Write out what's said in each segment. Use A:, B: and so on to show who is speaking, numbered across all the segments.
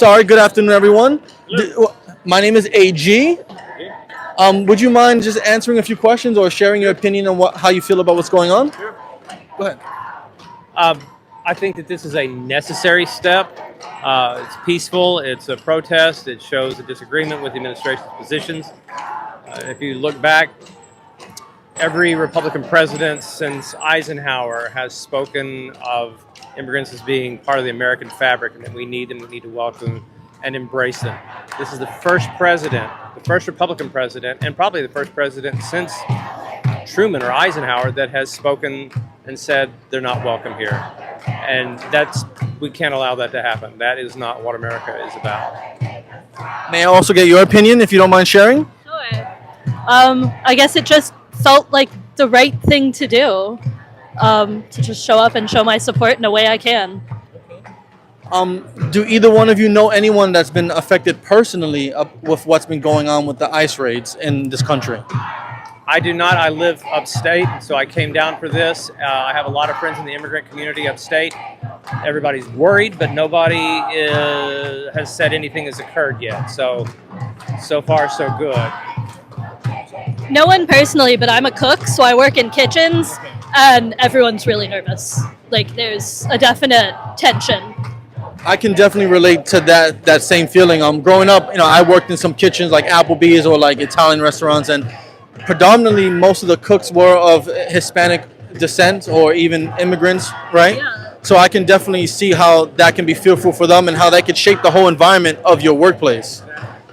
A: Sorry, good afternoon, everyone. My name is AG. Would you mind just answering a few questions or sharing your opinion on how you feel about what's going on? Sure. Go ahead.
B: I think that this is a necessary step. It's peaceful. It's a protest. It shows a disagreement with the administration's positions. If you look back, every Republican president since Eisenhower has spoken of immigrants as being part of the American fabric and that we need them, we need to welcome them and embrace them. This is the first president, the first Republican president, and probably the first president since Truman or Eisenhower that has spoken and said they're not welcome here. And we can't allow that to happen. That is not what America is about.
A: May I also get your opinion, if you don't mind sharing?
C: Sure. I guess it just felt like the right thing to do, to just show up and show my support in a way I can.
A: Do either one of you know anyone that's been affected personally with what's been going on with the ICE raids in this country?
B: I do not. I live upstate, so I came down for this. I have a lot of friends in the immigrant community upstate. Everybody's worried, but nobody has said anything has occurred yet. So far, so good.
C: No one personally, but I'm a cook, so I work in kitchens, and everyone's really nervous. Like, there's a definite tension.
A: I can definitely relate to that same feeling. Growing up, I worked in some kitchens like Applebee's or like Italian restaurants, and predominantly most of the cooks were of Hispanic descent or even immigrants, right?
C: Yeah.
A: So I can definitely see how that can be fearful for them and how that could shape the whole environment of your workplace.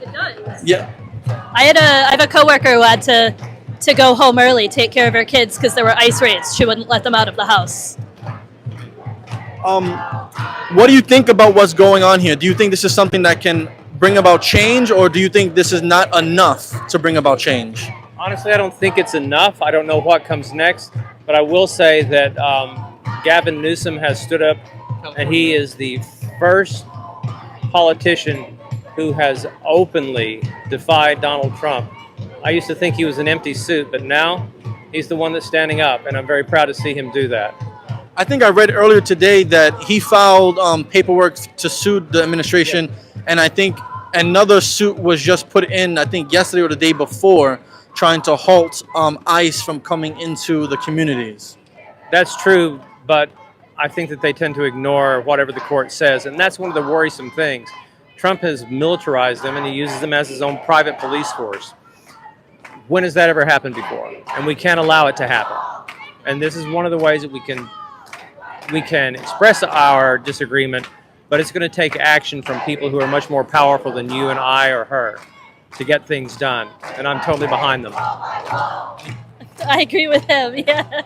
C: It does.
A: Yeah.
C: I have a coworker who had to go home early, take care of her kids because there were ICE raids. She wouldn't let them out of the house.
A: What do you think about what's going on here? Do you think this is something that can bring about change, or do you think this is not enough to bring about change?
B: Honestly, I don't think it's enough. I don't know what comes next, but I will say that Gavin Newsom has stood up, and he is the first politician who has openly defied Donald Trump. I used to think he was an empty suit, but now he's the one that's standing up, and I'm very proud to see him do that.
A: I think I read earlier today that he filed paperwork to sue the administration, and I think another suit was just put in, I think yesterday or the day before, trying to halt ICE from coming into the communities.
B: That's true, but I think that they tend to ignore whatever the court says, and that's one of the worrisome things. Trump has militarized them, and he uses them as his own private police force. When has that ever happened before? And we can't allow it to happen. And this is one of the ways that we can express our disagreement, but it's going to take action from people who are much more powerful than you and I or her to get things done, and I'm totally behind them.
C: I agree with him, yeah.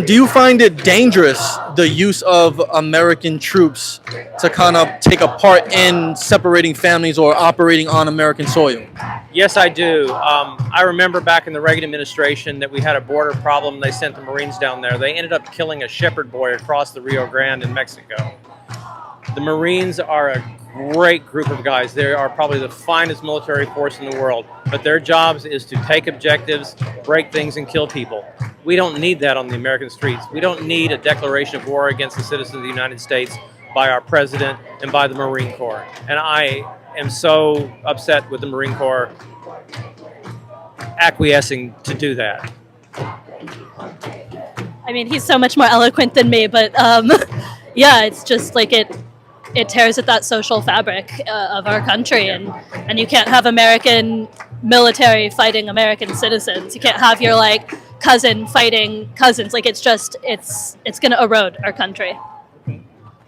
A: Do you find it dangerous, the use of American troops to kind of take a part in separating families or operating on American soil?
B: Yes, I do. I remember back in the Reagan administration that we had a border problem. They sent the Marines down there. They ended up killing a shepherd boy across the Rio Grande in Mexico. The Marines are a great group of guys. They are probably the finest military force in the world, but their jobs is to take objectives, break things, and kill people. We don't need that on the American streets. We don't need a declaration of war against the citizens of the United States by our president and by the Marine Corps. And I am so upset with the Marine Corps acquiescing to do that.
C: I mean, he's so much more eloquent than me, but yeah, it's just like it tears at that social fabric of our country, and you can't have American military fighting American citizens. You can't have your cousin fighting cousins. Like, it's going to erode our country.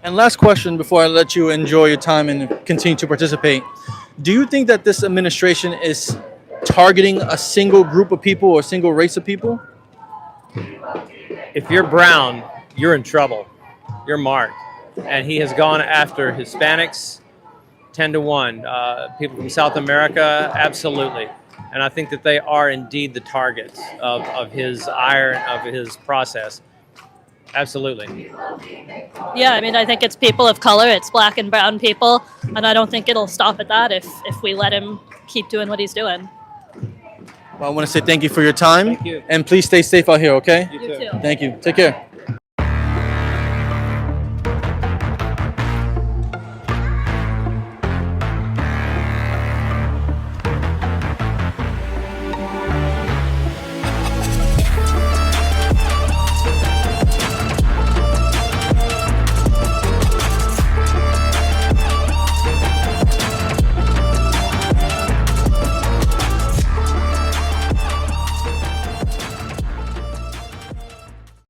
A: And last question before I let you enjoy your time and continue to participate. Do you think that this administration is targeting a single group of people or a single race of people?
B: If you're brown, you're in trouble. You're marked. And he has gone after Hispanics 10-1. People from South America, absolutely. And I think that they are indeed the targets of his ire, of his process. Absolutely.
C: Yeah, I mean, I think it's people of color, it's black and brown people, and I don't think it'll stop at that if we let him keep doing what he's doing.
A: Well, I want to say thank you for your time.
B: Thank you.
A: And please stay safe out here, okay?
B: You too.
C: too.
A: Thank you. Take care.